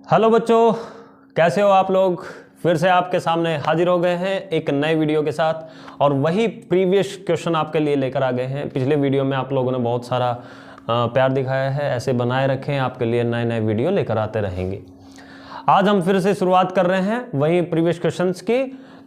Hello बच्चों, कैसे हो आप लोग। फिर से आपके सामने हाजिर हो गए हैं एक नए वीडियो के साथ और वही प्रीवियस क्वेश्चन आपके लिए लेकर आ गए हैं। पिछले वीडियो में आप लोगों ने बहुत सारा प्यार दिखाया है, ऐसे बनाए रखें, आपके लिए नए नए वीडियो लेकर आते रहेंगे। आज हम फिर से शुरुआत कर रहे हैं वही प्रीवियस क्वेश्चंस की।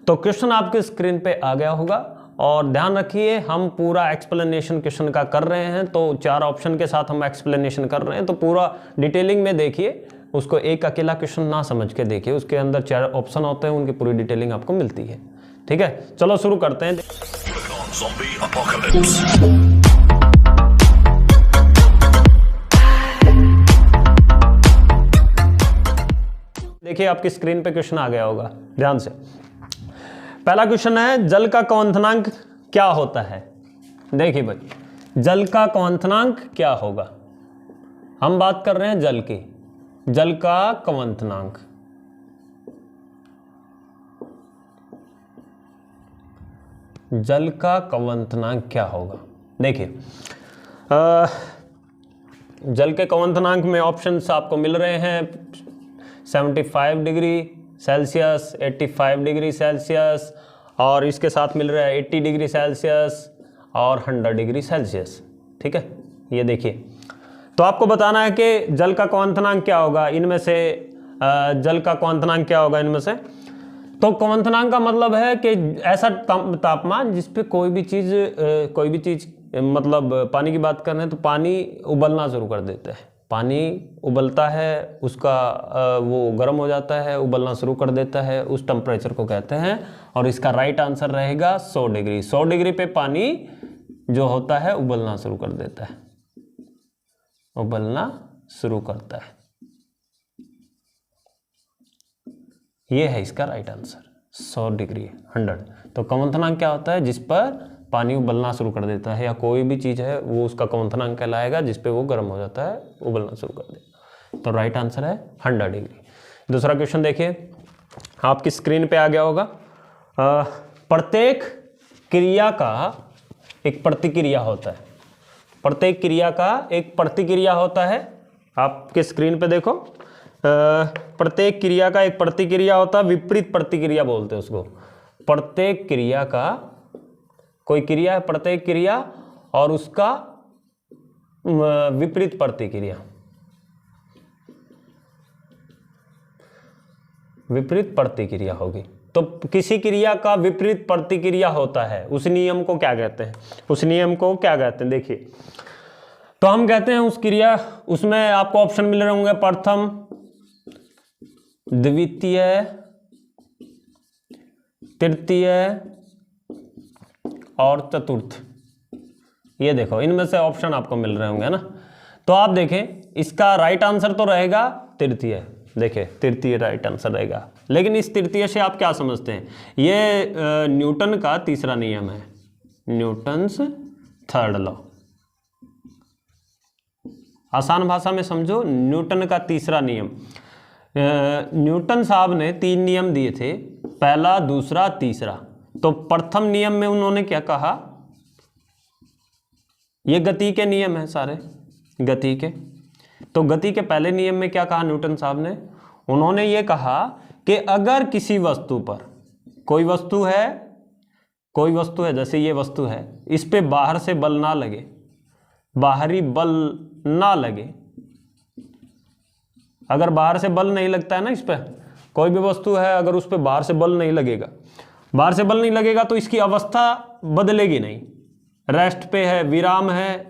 तो क्वेश्चन आपके स्क्रीन पे आ गया होगा और ध्यान रखिए, हम पूरा एक्सप्लेनेशन क्वेश्चन का कर रहे हैं। तो 4 ऑप्शन के साथ हम एक्सप्लेनेशन कर रहे हैं, तो पूरा डिटेलिंग में देखिए, उसको एक अकेला क्वेश्चन ना समझ के देखिए। उसके अंदर 4 ऑप्शन होते हैं, उनकी पूरी डिटेलिंग आपको मिलती है। ठीक है, चलो शुरू करते हैं। देखिए आपकी स्क्रीन पे क्वेश्चन आ गया होगा, ध्यान से। पहला क्वेश्चन है, जल का क्वथनांक क्या होता है। देखिए भाई, जल का क्वथनांक क्या होगा। हम बात कर रहे हैं जल की, जल का क्वथनांक। जल का क्वथनांक क्या होगा। देखिए जल के क्वथनांक में ऑप्शंस आपको मिल रहे हैं 75 डिग्री सेल्सियस, 85 डिग्री सेल्सियस, और इसके साथ मिल रहा है 80 डिग्री सेल्सियस और 100 डिग्री सेल्सियस। ठीक है, ये देखिए, तो आपको बताना है कि जल का क्वथनांक क्या होगा इनमें से। जल का क्वथनांक क्या होगा इनमें से। तो क्वथनांक का मतलब है कि ऐसा तापमान जिस पे कोई भी चीज़ मतलब पानी की बात कर रहे हैं तो पानी उबलना शुरू कर देता है। पानी उबलता है, उसका वो गर्म हो जाता है, उबलना शुरू कर देता है, उस टेम्परेचर को कहते हैं। और इसका राइट आंसर रहेगा 100 डिग्री। 100 डिग्री पे पानी जो होता है उबलना शुरू कर देता है, उबलना शुरू करता है। ये है इसका राइट आंसर, 100 डिग्री 100। तो क्वथनांक क्या होता है, जिस पर पानी उबलना शुरू कर देता है, या कोई भी चीज़ है वो उसका क्वथनांक कहलाएगा जिस पे वो गर्म हो जाता है, उबलना शुरू कर देता है। तो राइट आंसर है 100 डिग्री। दूसरा क्वेश्चन देखिए, आपकी स्क्रीन पे आ गया होगा। प्रत्येक क्रिया का एक प्रतिक्रिया होता है। प्रत्येक क्रिया का एक प्रतिक्रिया होता है। आपके स्क्रीन पे देखो, प्रत्येक क्रिया का एक प्रतिक्रिया होता है, विपरीत प्रतिक्रिया बोलते हैं उसको। प्रत्येक क्रिया का, कोई क्रिया है प्रत्येक क्रिया और उसका विपरीत प्रतिक्रिया, विपरीत प्रतिक्रिया होगी। तो किसी क्रिया का विपरीत प्रतिक्रिया होता है, उस नियम को क्या कहते हैं, उस नियम को क्या कहते हैं। देखिए, तो हम कहते हैं उस क्रिया, उसमें आपको ऑप्शन मिल रहे होंगे प्रथम, द्वितीय, तृतीय और चतुर्थ। ये देखो, इनमें से ऑप्शन आपको मिल रहे होंगे ना। तो आप देखें, इसका राइट आंसर तो रहेगा तृतीय। देखिए, तृतीय राइट आंसर रहेगा। लेकिन इस तृतीय से आप क्या समझते हैं, ये न्यूटन का तीसरा नियम है, न्यूटन्स थर्ड लॉ। आसान भाषा में समझो, न्यूटन का तीसरा नियम। न्यूटन साहब ने 3 नियम दिए थे, पहला, दूसरा, तीसरा। तो प्रथम नियम में उन्होंने क्या कहा, ये गति के नियम है सारे, गति के। तो गति के पहले नियम में क्या कहा न्यूटन साहब ने, उन्होंने ये कहा कि अगर किसी वस्तु पर, कोई वस्तु है जैसे ये वस्तु है, इस पे बाहर से बल ना लगे, बाहरी बल ना लगे। अगर बाहर से बल नहीं लगता है ना इस पे, कोई भी वस्तु है अगर उस पे बाहर से बल नहीं लगेगा, बाहर से बल नहीं लगेगा तो इसकी अवस्था बदलेगी नहीं। रेस्ट पे है, विराम है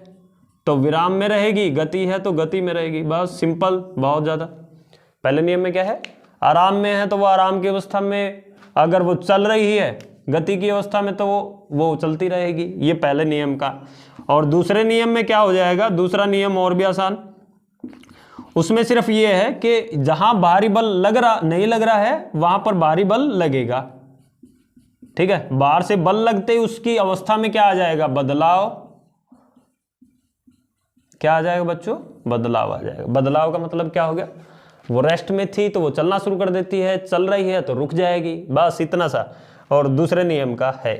तो विराम में रहेगी, गति है तो गति में रहेगी। बस सिंपल, बहुत ज़्यादा। पहले नियम में क्या है, आराम में है तो वो आराम की अवस्था में, अगर वो चल रही है गति की अवस्था में तो वो चलती रहेगी। ये पहले नियम का। और दूसरे नियम में क्या हो जाएगा, दूसरा नियम और भी आसान, उसमें सिर्फ ये है कि जहां बाहरी बल नहीं लग रहा है वहां पर बाहरी बल लगेगा। ठीक है, बाहर से बल लगते ही उसकी अवस्था में क्या आ जाएगा, बदलाव। क्या आ जाएगा बच्चों, बदलाव आ जाएगा। बदलाव का मतलब क्या हो गया, वो रेस्ट में थी तो वो चलना शुरू कर देती है, चल रही है तो रुक जाएगी, बस इतना सा। और दूसरे नियम का है,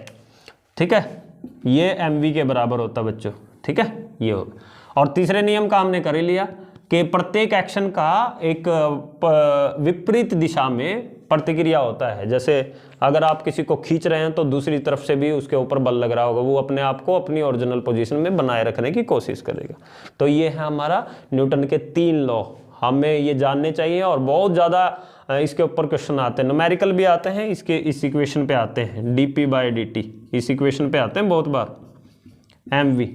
ठीक है, ये mv के बराबर होता है बच्चों। ठीक है, ये होगा। और तीसरे नियम का हमने कर ही लिया कि प्रत्येक एक्शन का एक विपरीत दिशा में प्रतिक्रिया होता है। जैसे अगर आप किसी को खींच रहे हैं तो दूसरी तरफ से भी उसके ऊपर बल लग रहा होगा, वो अपने आप को अपनी ओरिजिनल पोजीशन में बनाए रखने की कोशिश करेगा। तो ये है हमारा न्यूटन के 3 लॉ, हमें ये जानने चाहिए। और बहुत ज़्यादा इसके ऊपर क्वेश्चन आते हैं, न्यूमेरिकल भी आते हैं, इसके इस इक्वेशन पे आते हैं, dp/dt इस इक्वेशन पे आते हैं बहुत बार, mv,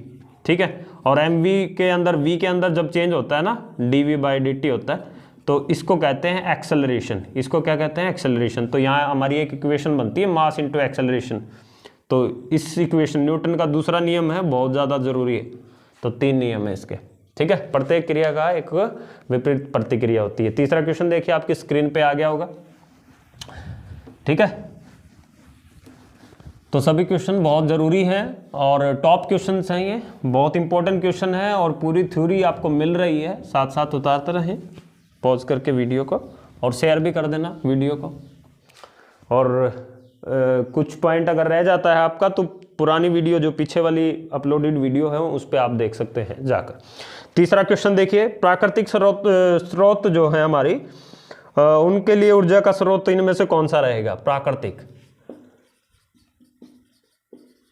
ठीक है। और mv के अंदर v के अंदर जब चेंज होता है ना, dv/dt होता है, तो इसको कहते हैं एक्सेलरेशन। इसको क्या कहते हैं? एक्सेलरेशन। तो यहाँ हमारी एक इक्वेशन बनती है मास इंटू एक्सेलरेशन। तो इस इक्वेशन, न्यूटन का दूसरा नियम है, बहुत ज़्यादा जरूरी है। तो 3 नियम है इसके, ठीक है। प्रत्येक क्रिया का एक विपरीत प्रतिक्रिया होती है। तीसरा क्वेश्चन देखिए, आपकी स्क्रीन पे आ गया होगा, ठीक है। तो सभी क्वेश्चन बहुत ज़रूरी है और टॉप क्वेश्चन हैं, ये बहुत इंपॉर्टेंट क्वेश्चन है और पूरी थ्योरी आपको मिल रही है। साथ साथ उतारते रहें पॉज करके वीडियो को, और शेयर भी कर देना वीडियो को। और कुछ पॉइंट अगर रह जाता है आपका तो पुरानी वीडियो जो पीछे वाली अपलोडेड वीडियो है उस पर आप देख सकते हैं जाकर। तीसरा क्वेश्चन देखिए, प्राकृतिक स्रोत जो है हमारी, उनके लिए ऊर्जा का स्रोत इनमें से कौन सा रहेगा?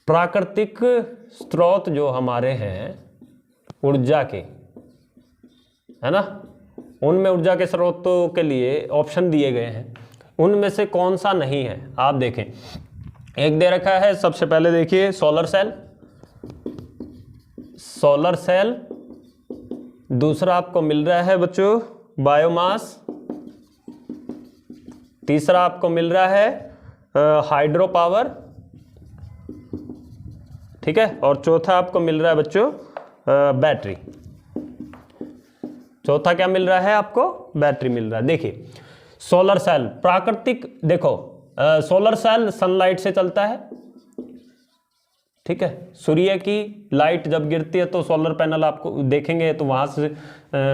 प्राकृतिक स्रोत जो हमारे हैं ऊर्जा के, है ना, उनमें ऊर्जा के स्रोतों के लिए ऑप्शन दिए गए हैं, उनमें से कौन सा नहीं है? आप देखें, एक दे रखा है, सबसे पहले देखिए सोलर सेल, दूसरा आपको मिल रहा है बच्चों बायोमास, तीसरा आपको मिल रहा है हाइड्रो पावर, ठीक है, और चौथा आपको मिल रहा है बच्चों बैटरी। चौथा क्या मिल रहा है आपको? बैटरी मिल रहा है। देखिए सोलर सेल प्राकृतिक, देखो सोलर सेल सनलाइट से चलता है, ठीक है। सूर्य की लाइट जब गिरती है तो सोलर पैनल आपको देखेंगे तो वहां से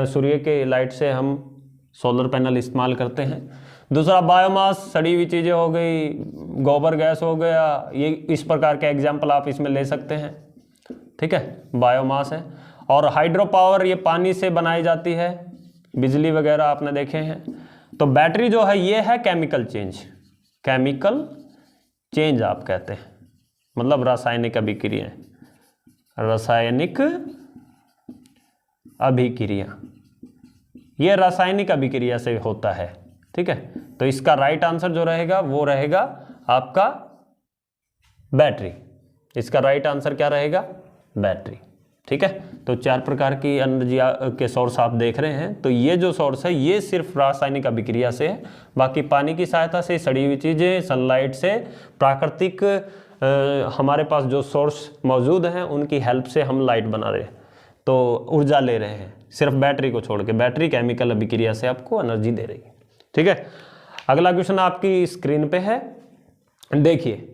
सूर्य के लाइट से हम सोलर पैनल इस्तेमाल करते हैं। दूसरा बायोमास, सड़ी हुई चीज़ें हो गई, गोबर गैस हो गया, ये इस प्रकार के एग्जाम्पल आप इसमें ले सकते हैं, ठीक है, बायोमास है। और हाइड्रो पावर ये पानी से बनाई जाती है, बिजली वगैरह आपने देखे हैं। तो बैटरी जो है ये है केमिकल चेंज आप कहते हैं, मतलब रासायनिक अभिक्रिया, ये रासायनिक अभिक्रिया से होता है, ठीक है। तो इसका राइट आंसर जो रहेगा वो रहेगा आपका बैटरी। इसका राइट आंसर क्या रहेगा? बैटरी, ठीक है। तो 4 प्रकार की एनर्जी के सोर्स आप देख रहे हैं। तो ये जो सोर्स है ये सिर्फ रासायनिक अभिक्रिया से है, बाकी पानी की सहायता से, सड़ी हुई चीज़ें, सनलाइट से, प्राकृतिक हमारे पास जो सोर्स मौजूद हैं उनकी हेल्प से हम लाइट बना रहे हैं, तो ऊर्जा ले रहे हैं, सिर्फ बैटरी को छोड़ के। बैटरी केमिकल अभिक्रिया से आपको एनर्जी दे रही है, ठीक है। अगला क्वेश्चन आपकी स्क्रीन पे है, देखिए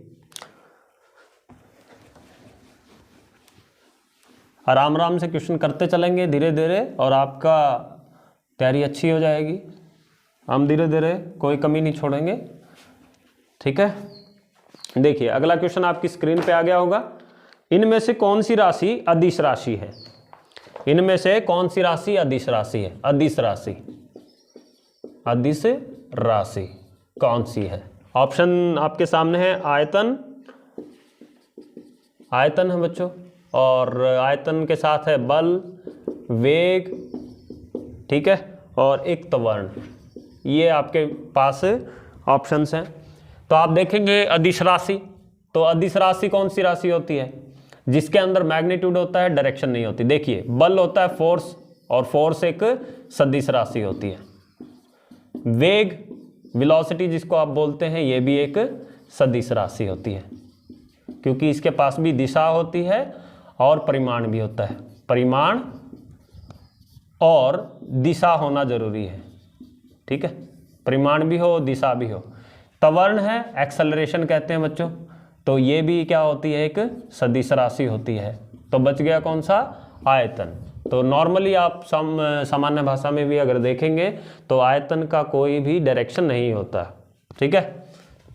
आराम से क्वेश्चन करते चलेंगे धीरे धीरे और आपका तैयारी अच्छी हो जाएगी। हम धीरे धीरे कोई कमी नहीं छोड़ेंगे, ठीक है। देखिए अगला क्वेश्चन आपकी स्क्रीन पे आ गया होगा, इनमें से कौन सी राशि अदिश राशि है? इनमें से कौन सी राशि अदिश राशि है? अदिश राशि कौन सी है? ऑप्शन आपके सामने है, आयतन है बच्चों, और आयतन के साथ है बल, वेग, ठीक है, और एक त्वरण। ये आपके पास ऑप्शंस हैं। तो आप देखेंगे अदिश राशि, तो अदिश राशि कौन सी राशि होती है? जिसके अंदर मैग्नीट्यूड होता है, डायरेक्शन नहीं होती। देखिए बल होता है फोर्स, और फोर्स एक सदिश राशि होती है। वेग, वेलोसिटी जिसको आप बोलते हैं, ये भी एक सदिश राशि होती है, क्योंकि इसके पास भी दिशा होती है और परिमाण भी होता है। परिमाण और दिशा होना जरूरी है, ठीक है, परिमाण भी हो दिशा भी हो। त्वरण है, एक्सेलरेशन कहते हैं बच्चों, तो ये भी क्या होती है? एक सदिश राशि होती है। तो बच गया कौन सा? आयतन। तो नॉर्मली आप सामान्य भाषा में भी अगर देखेंगे तो आयतन का कोई भी डायरेक्शन नहीं होता, ठीक है,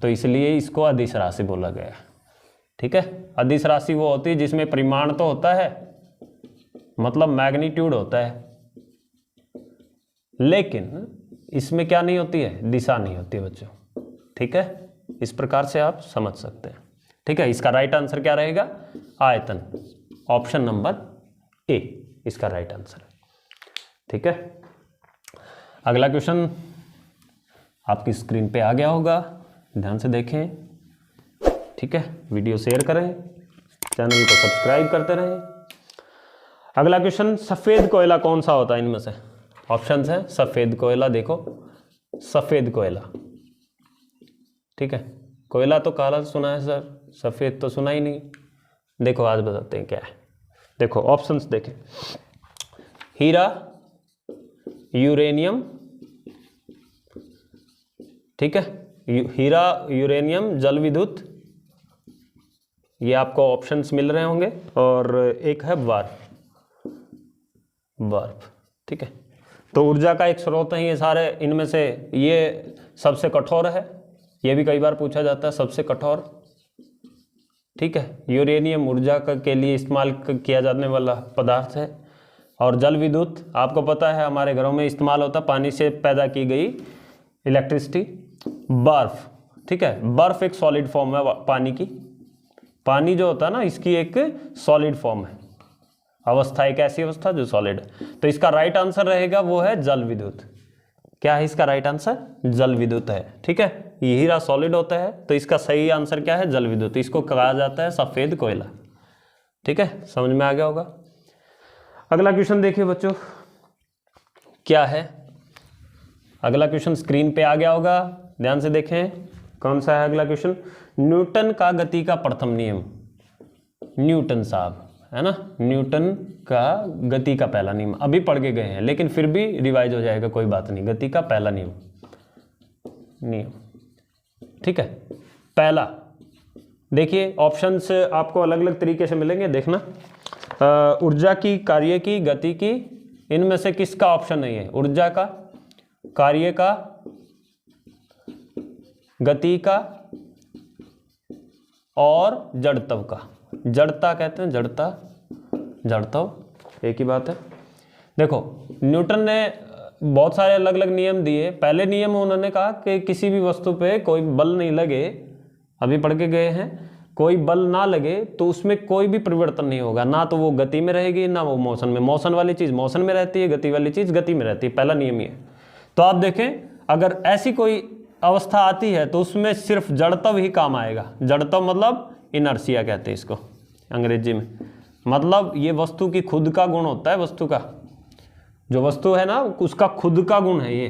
तो इसलिए इसको अदिश राशि बोला गया, ठीक है। अदिश राशि वो होती है जिसमें परिमाण तो होता है, मतलब मैग्नीट्यूड होता है, लेकिन इसमें क्या नहीं होती है, दिशा नहीं होती है बच्चों। ठीक है, इस प्रकार से आप समझ सकते हैं। ठीक है, इसका राइट आंसर क्या रहेगा, आयतन, ऑप्शन नंबर ए इसका राइट आंसर है। ठीक है, अगला क्वेश्चन आपकी स्क्रीन पे आ गया होगा, ध्यान से देखें। ठीक है, वीडियो शेयर करें, चैनल को सब्सक्राइब करते रहें। अगला क्वेश्चन, सफेद कोयला कौन सा होता है इनमें से? ऑप्शंस है सफेद कोयला, देखो सफेद कोयला। ठीक है, कोयला तो काला सुना है सर, सफेद तो सुना ही नहीं। देखो आज बताते हैं क्या है। देखो ऑप्शंस देखें, हीरा, यूरेनियम, ठीक है, हीरा, यूरेनियम, जल विद्युत, ये आपको ऑप्शंस मिल रहे होंगे, और एक है वार्प। ठीक है, तो ऊर्जा का एक स्रोत है ये सारे, इनमें से ये सबसे कठोर है, ये भी कई बार पूछा जाता है सबसे कठोर। ठीक है, यूरेनियम ऊर्जा के लिए इस्तेमाल किया जाने वाला पदार्थ है। और जल विद्युत आपको पता है हमारे घरों में इस्तेमाल होता है, पानी से पैदा की गई इलेक्ट्रिसिटी। बर्फ, ठीक है, बर्फ एक सॉलिड फॉर्म है पानी की, पानी जो होता है ना इसकी एक सॉलिड फॉर्म है, अवस्था एक ऐसी अवस्था जो सॉलिड है। तो इसका राइट आंसर रहेगा वो है जल विद्युत। क्या है इसका राइट आंसर, जल विद्युत है। ठीक है, ये हीरा सॉलिड होता है, तो इसका सही आंसर क्या है, जल विद्युत। इसको कहा जाता है सफेद कोयला। ठीक है, समझ में आ गया होगा। अगला क्वेश्चन देखिए बच्चों क्या है, अगला क्वेश्चन स्क्रीन पे आ गया होगा, ध्यान से देखें कौन सा है अगला क्वेश्चन। न्यूटन का गति का प्रथम नियम, न्यूटन साहब है ना, न्यूटन का गति का पहला नियम अभी पढ़ के गए हैं, लेकिन फिर भी रिवाइज हो जाएगा, कोई बात नहीं। गति का पहला नियम, ठीक है, पहला देखिए ऑप्शंस आपको अलग अलग तरीके से मिलेंगे, देखना। ऊर्जा की, कार्य की, गति की, इनमें से किसका ऑप्शन नहीं है? ऊर्जा का, कार्य का, गति का और जड़त्व का। जड़ता कहते हैं, जड़ता, जड़त्व एक ही बात है। देखो न्यूटन ने बहुत सारे अलग अलग नियम दिए। पहले नियम उन्होंने कहा कि किसी भी वस्तु पे कोई बल नहीं लगे, अभी पढ़ के गए हैं, कोई बल ना लगे तो उसमें कोई भी परिवर्तन नहीं होगा, ना तो वो गति में रहेगी ना वो मोशन में। मोशन वाली चीज़ मोशन में रहती है, गति वाली चीज़ गति में रहती है, पहला नियम ये। तो आप देखें अगर ऐसी कोई अवस्था आती है तो उसमें सिर्फ जड़त्व ही काम आएगा। जड़त्व मतलब इनर्शिया कहते हैं इसको अंग्रेजी में, मतलब ये वस्तु की खुद का गुण होता है, वस्तु का, जो वस्तु है ना उसका खुद का गुण है। ये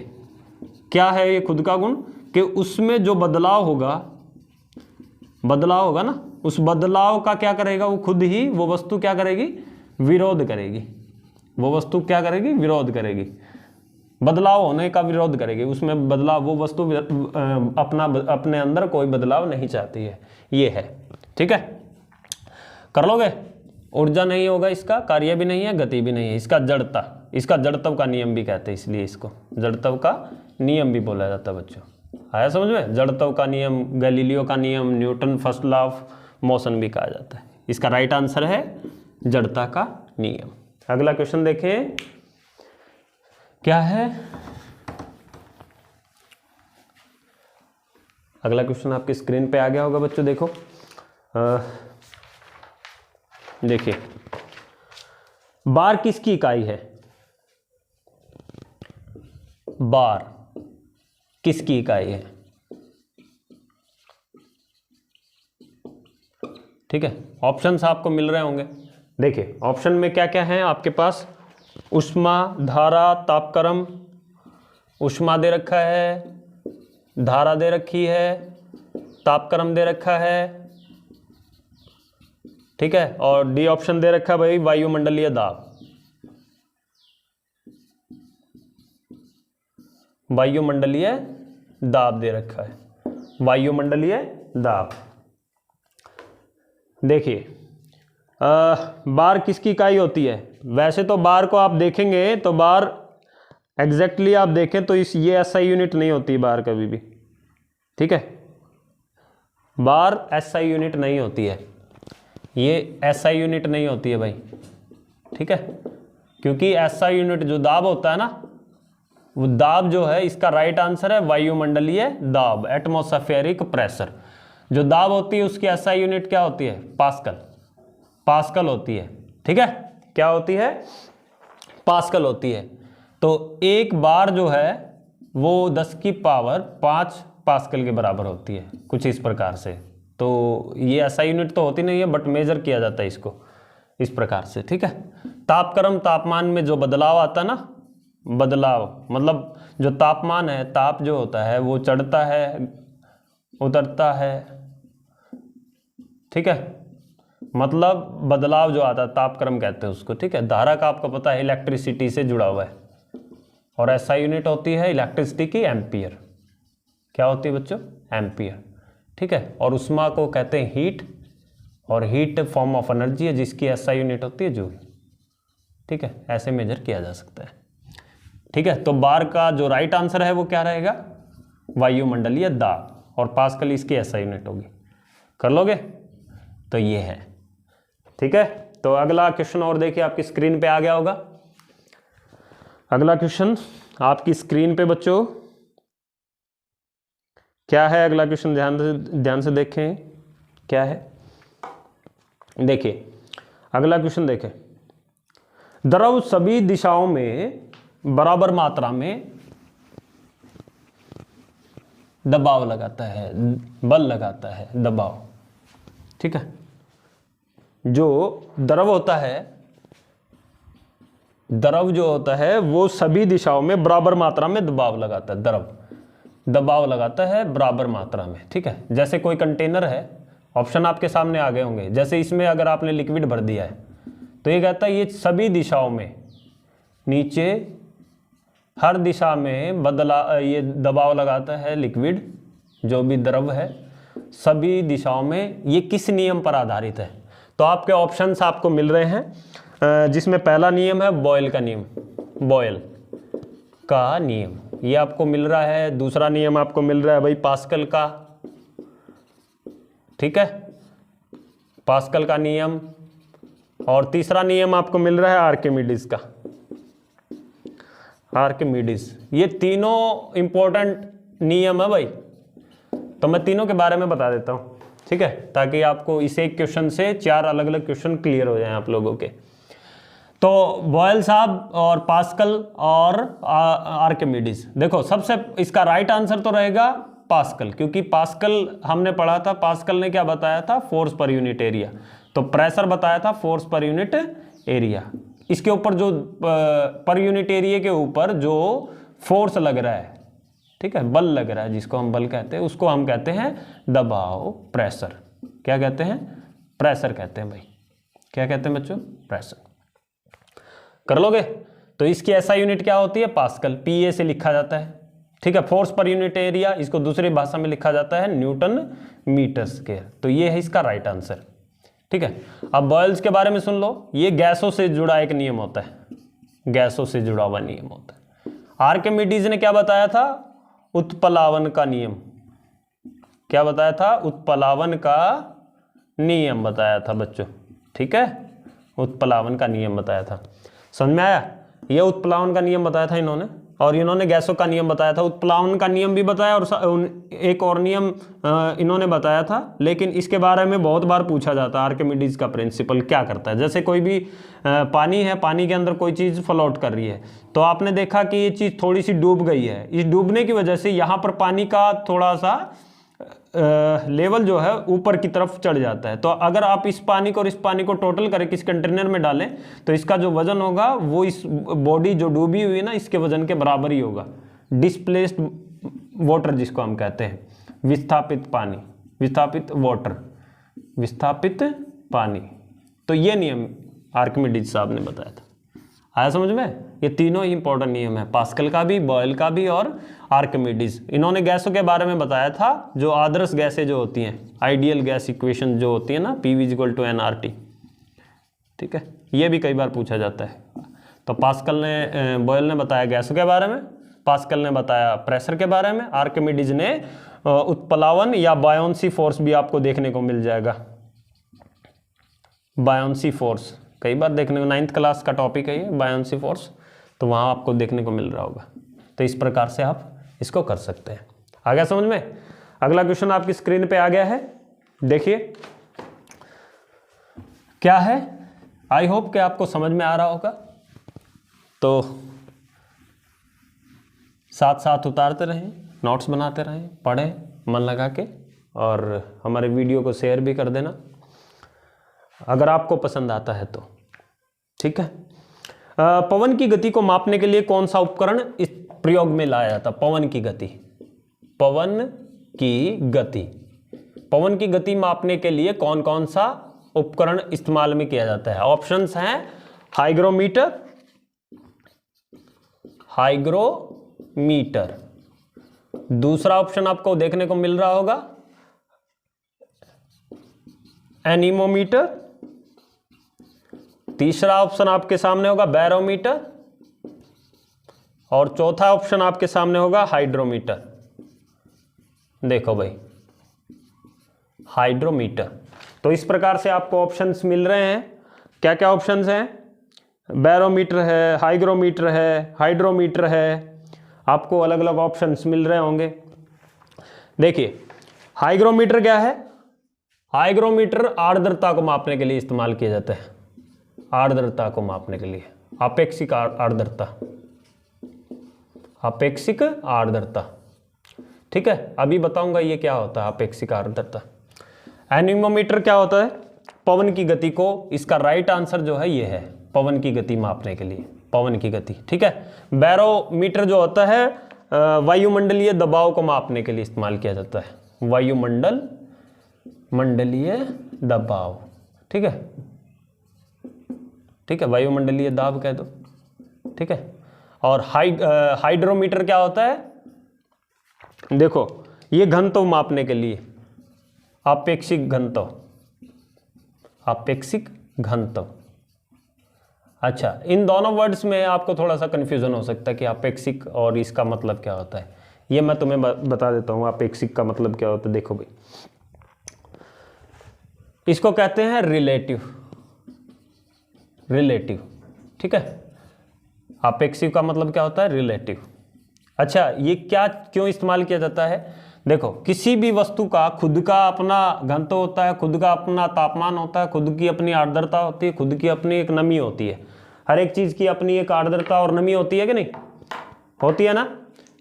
क्या है? ये खुद का गुण कि उसमें जो बदलाव होगा ना, उस बदलाव का क्या करेगा वो खुद ही, वो वस्तु क्या करेगी? विरोध करेगी। वो वस्तु क्या करेगी? विरोध करेगी, बदलाव होने का विरोध करेगी। उसमें बदलाव, वो वस्तु अपने अंदर कोई बदलाव नहीं चाहती है, ये है। ठीक है, कर लोगे? ऊर्जा नहीं होगा, इसका कार्य भी नहीं है, गति भी नहीं है, इसका जड़ता, इसका जड़त्व का नियम भी कहते हैं, इसलिए इसको जड़त्व का नियम भी बोला जाता है बच्चों। आया समझ में? जड़त्व का नियम, गैलीलियो का नियम, Newton first law of motion भी कहा जाता है। इसका राइट आंसर है जड़ता का नियम। अगला क्वेश्चन देखें क्या है। अगला क्वेश्चन आपकी स्क्रीन पे आ गया होगा बच्चों, देखो देखिए, बार किसकी इकाई है? बार किसकी इकाई है? ठीक है, ऑप्शंस आपको मिल रहे होंगे। देखिए ऑप्शन में क्या क्या है आपके पास? ऊष्मा, धारा, तापक्रम। ऊष्मा दे रखा है, धारा दे रखी है, तापक्रम दे रखा है, ठीक है, और डी ऑप्शन दे रखा है भाई वायुमंडलीय दाब। वायुमंडलीय दाब दे रखा है, वायुमंडलीय दाब। देखिए बार किसकी इकाई होती है? वैसे तो बार को आप देखेंगे तो बार एग्जैक्टली आप देखें तो ये एसआई यूनिट नहीं होती बार कभी भी। ठीक है, बार एसआई यूनिट नहीं होती है, ये एसआई यूनिट नहीं होती है भाई। ठीक है, क्योंकि एसआई यूनिट जो दाब होता है ना, वो दाब जो है इसका राइट आंसर है वायुमंडलीय दाब, एटमॉस्फेरिक प्रेशर। जो दाब होती है उसकी एसआई यूनिट क्या होती है? पास्कल, पास्कल होती है। ठीक है, क्या होती है? पास्कल होती है। तो एक बार जो है वो 10 की पावर 5 पास्कल के बराबर होती है, कुछ इस प्रकार से। तो ये एसआई यूनिट तो होती नहीं है, बट मेजर किया जाता है इसको इस प्रकार से। ठीक है, तापक्रम, तापमान में जो बदलाव आता है ना, बदलाव मतलब जो तापमान है, ताप जो होता है वो चढ़ता है, उतरता है। ठीक है, मतलब बदलाव जो आता है तापक्रम कहते हैं उसको। ठीक है, धारा का आपको पता है इलेक्ट्रिसिटी से जुड़ा हुआ है, और एसआई यूनिट होती है इलेक्ट्रिसिटी की एम्पियर। क्या होती है बच्चों? एम्पियर। ठीक है, और उष्मा को कहते हैं हीट, और हीट फॉर्म ऑफ एनर्जी है जिसकी एसआई यूनिट होती है जूल। ठीक है, ऐसे मेजर किया जा सकता है। ठीक है, तो बार का जो राइट आंसर है वो क्या रहेगा? वायुमंडलीय दाब, और पास्कल इसकी एसआई यूनिट होगी। कर लोगे? तो ये है। ठीक है, तो अगला क्वेश्चन और देखिए, आपकी स्क्रीन पे आ गया होगा। अगला क्वेश्चन आपकी स्क्रीन पे बच्चों क्या है? अगला क्वेश्चन ध्यान से देखें क्या है। देखिए अगला क्वेश्चन देखें, द्रव सभी दिशाओं में बराबर मात्रा में दबाव लगाता है, बल लगाता है, दबाव। ठीक है, जो द्रव होता है, द्रव जो होता है वो सभी दिशाओं में बराबर मात्रा में दबाव लगाता है। द्रव दबाव लगाता है बराबर मात्रा में। ठीक है, जैसे कोई कंटेनर है, ऑप्शन आपके सामने आ गए होंगे। जैसे इसमें अगर आपने लिक्विड भर दिया है तो ये कहता है ये सभी दिशाओं में, नीचे हर दिशा में ये दबाव लगाता है लिक्विड, जो भी द्रव है, सभी दिशाओं में। ये किस नियम पर आधारित है? तो आपके ऑप्शंस आपको मिल रहे हैं, जिसमें पहला नियम है बॉयल का नियम, बॉयल का नियम ये आपको मिल रहा है। दूसरा नियम आपको मिल रहा है भाई पास्कल का। ठीक है, पास्कल का नियम। और तीसरा नियम आपको मिल रहा है आर्किमिडीज का, आर्किमिडीज। ये तीनों इंपॉर्टेंट नियम है भाई, तो मैं तीनों के बारे में बता देता हूं। ठीक है, ताकि आपको इस एक क्वेश्चन से 4 अलग अलग क्वेश्चन क्लियर हो जाएं आप लोगों के। तो बॉयल साहब और पास्कल और आर्किमिडीज। देखो सबसे इसका राइट आंसर तो रहेगा पास्कल, क्योंकि पास्कल हमने पढ़ा था, पास्कल ने क्या बताया था? Force per unit area. तो प्रेशर बताया था फोर्स पर यूनिट एरिया। इसके ऊपर जो पर यूनिट एरिया के ऊपर जो फोर्स लग रहा है, ठीक है, बल लग रहा है, जिसको हम बल कहते हैं, उसको हम कहते हैं दबाव, प्रेशर। क्या कहते हैं? प्रेशर कहते हैं भाई। क्या कहते हैं बच्चों? प्रेशर। कर लोगे? तो इसकी एसआई यूनिट क्या होती है? पास्कल, पीए से लिखा जाता है। ठीक है, फोर्स पर यूनिट एरिया, इसको दूसरी भाषा में लिखा जाता है न्यूटन मीटर स्क्वायर। तो ये है इसका राइट आंसर। ठीक है, अब बॉयल्स के बारे में सुन लो। ये गैसों से जुड़ा एक नियम होता है, गैसों से जुड़ा हुआ नियम होता है। आर्किमिडीज ने क्या बताया था? उत्प्लावन का नियम। क्या बताया था? उत्प्लावन का नियम बताया था बच्चों। ठीक है, उत्प्लावन का नियम बताया था। समझ में आया? ये उत्प्लावन का नियम बताया था इन्होंने, और इन्होंने गैसों का नियम बताया था। उत्प्लावन का नियम भी बताया, और एक और नियम इन्होंने बताया था, लेकिन इसके बारे में बहुत बार पूछा जाता है। आर्किमिडीज का प्रिंसिपल क्या करता है? जैसे कोई भी पानी है, पानी के अंदर कोई चीज़ फ्लोट कर रही है, तो आपने देखा कि ये चीज़ थोड़ी सी डूब गई है। इस डूबने की वजह से यहाँ पर पानी का थोड़ा सा लेवल जो है ऊपर की तरफ चढ़ जाता है। तो अगर आप इस पानी को और इस पानी को टोटल करें, किस कंटेनर में डालें, तो इसका जो वजन होगा वो इस बॉडी जो डूबी हुई है ना, इसके वजन के बराबर ही होगा। डिस्प्लेस्ड वाटर जिसको हम कहते हैं, विस्थापित पानी, विस्थापित वाटर, विस्थापित पानी। तो ये नियम आर्किमिडीज साहब ने बताया था। आया समझ में? ये तीनों ही इंपॉर्टेंट नियम है, पास्कल का भी, बॉयल का भी और आर्किमिडीज। इन्होंने गैसों के बारे में बताया था, जो आदर्श गैसें जो होती हैं, आइडियल गैस इक्वेशन जो होती है ना, PV = nRT। ठीक है, ये भी कई बार पूछा जाता है। तो पास्कल ने, बॉयल ने बताया गैसों के बारे में, पास्कल ने बताया प्रेशर के बारे में, आर्किमिडीज ने उत्प्लावन या बायोन्सी फोर्स भी आपको देखने को मिल जाएगा। बायोन्सी फोर्स कई बार देखने को, 9th क्लास का टॉपिक है ये, बायोन्सी फोर्स, तो वहाँ आपको देखने को मिल रहा होगा। तो इस प्रकार से आप इसको कर सकते हैं। आ गया समझ में? अगला क्वेश्चन आपकी स्क्रीन पे आ गया है, देखिए क्या है। आई होप कि आपको समझ में आ रहा होगा, तो साथ साथ उतारते रहें, नोट्स बनाते रहें, पढ़ें मन लगा के, और हमारे वीडियो को शेयर भी कर देना अगर आपको पसंद आता है तो, ठीक है। पवन की गति को मापने के लिए कौन सा उपकरण इस प्रयोग में लाया जाता? पवन की गति, पवन की गति, पवन की गति मापने के लिए कौन कौन सा उपकरण इस्तेमाल में किया जाता है? ऑप्शंस हैं हाइग्रोमीटर, हाइग्रोमीटर, दूसरा ऑप्शन आपको देखने को मिल रहा होगा एनीमोमीटर, तीसरा ऑप्शन आपके सामने होगा बैरोमीटर, और चौथा ऑप्शन आपके सामने होगा हाइड्रोमीटर। देखो भाई, हाइड्रोमीटर। तो इस प्रकार से आपको ऑप्शंस मिल रहे हैं। क्या क्या ऑप्शंस हैं? बैरोमीटर है, हाइग्रोमीटर है, हाइड्रोमीटर है, आपको अलग अलग ऑप्शंस मिल रहे होंगे। देखिए हाइग्रोमीटर क्या है? हाइग्रोमीटर आर्द्रता को मापने के लिए इस्तेमाल किया जाता है, आर्द्रता को मापने के लिए, आपेक्षिक आर्द्रता, आपेक्षिक आर्द्रता, ठीक है। अभी बताऊंगा ये क्या होता है आपेक्षिक आर्द्रता। एनीमोमीटर क्या होता है? पवन की गति को, इसका राइट आंसर जो है ये है, पवन की गति मापने के लिए, पवन की गति, ठीक है। बैरोमीटर जो होता है वायुमंडलीय दबाव को मापने के लिए इस्तेमाल किया जाता है, मंडलीय दबाव, ठीक है, ठीक है, वायुमंडलीय दाब कह दो, ठीक है। और हाइड्रोमीटर क्या होता है? देखो ये घनत्व मापने के लिए, आपेक्षिक घनत्व, आपेक्षिक घनत्व। अच्छा, इन दोनों वर्ड्स में आपको थोड़ा सा कंफ्यूजन हो सकता है कि आपेक्षिक और इसका मतलब क्या होता है। ये मैं तुम्हें बता देता हूँ आपेक्षिक का मतलब क्या होता है। देखो भाई, इसको कहते हैं रिलेटिव, रिलेटिव, ठीक है। आपेक्षिक का मतलब क्या होता है? रिलेटिव। अच्छा, ये क्या क्यों इस्तेमाल किया जाता है? देखो, किसी भी वस्तु का खुद का अपना घनत्व होता है, खुद का अपना तापमान होता है, खुद की अपनी आर्द्रता होती है, खुद की अपनी एक नमी होती है। हर एक चीज की अपनी एक आर्द्रता और नमी होती है कि नहीं? होती है ना?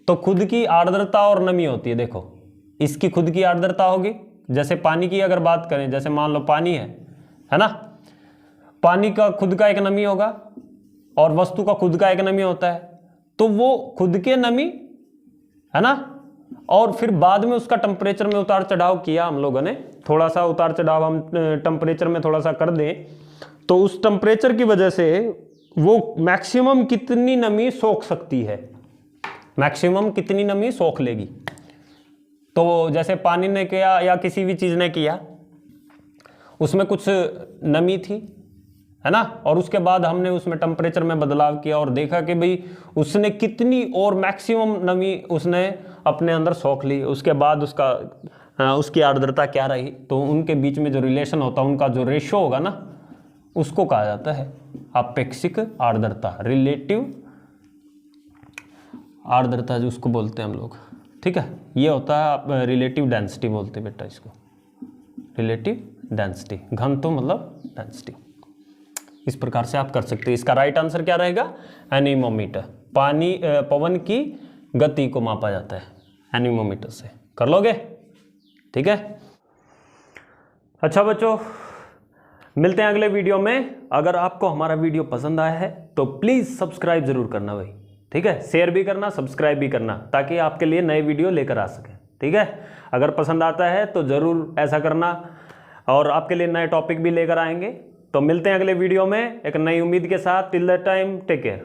तो खुद की आर्द्रता और नमी होती है। देखो, इसकी खुद की आर्द्रता होगी, जैसे पानी की अगर बात करें, जैसे मान लो पानी है ना, पानी का खुद का एक नमी होगा और वस्तु का खुद का एक नमी होता है, तो वो खुद के नमी है ना, और फिर बाद में उसका टेम्परेचर में उतार चढ़ाव किया हम लोगों ने, थोड़ा सा उतार चढ़ाव हम टेम्परेचर में थोड़ा सा कर दें, तो उस टेम्परेचर की वजह से वो मैक्सिमम कितनी नमी सोख सकती है, मैक्सिमम कितनी नमी सोख लेगी। तो जैसे पानी ने किया या किसी भी चीज़ ने किया, उसमें कुछ नमी थी, है ना, और उसके बाद हमने उसमें टेम्परेचर में बदलाव किया और देखा कि भाई उसने कितनी और मैक्सिमम नमी उसने अपने अंदर सोख ली, उसके बाद उसकी आर्द्रता क्या रही। तो उनके बीच में जो रिलेशन होता है, उनका जो रेशो होगा ना, उसको कहा जाता है आपेक्षिक आर्द्रता, रिलेटिव आर्द्रता जो उसको बोलते हैं हम लोग, ठीक है। ये होता है रिलेटिव डेंसिटी बोलते हैं बेटा इसको, रिलेटिव डेंसिटी, घनत्व मतलब डेंसिटी। इस प्रकार से आप कर सकते हैं। इसका राइट आंसर क्या रहेगा? एनीमोमीटर। पवन की गति को मापा जाता है एनीमोमीटर से। कर लोगे? ठीक है। अच्छा बच्चों, मिलते हैं अगले वीडियो में। अगर आपको हमारा वीडियो पसंद आया है तो प्लीज़ सब्सक्राइब जरूर करना भाई, ठीक है। शेयर भी करना, सब्सक्राइब भी करना, ताकि आपके लिए नए वीडियो लेकर आ सकें, ठीक है। अगर पसंद आता है तो ज़रूर ऐसा करना, और आपके लिए नए टॉपिक भी लेकर आएंगे। तो मिलते हैं अगले वीडियो में एक नई उम्मीद के साथ। Till that time, take care.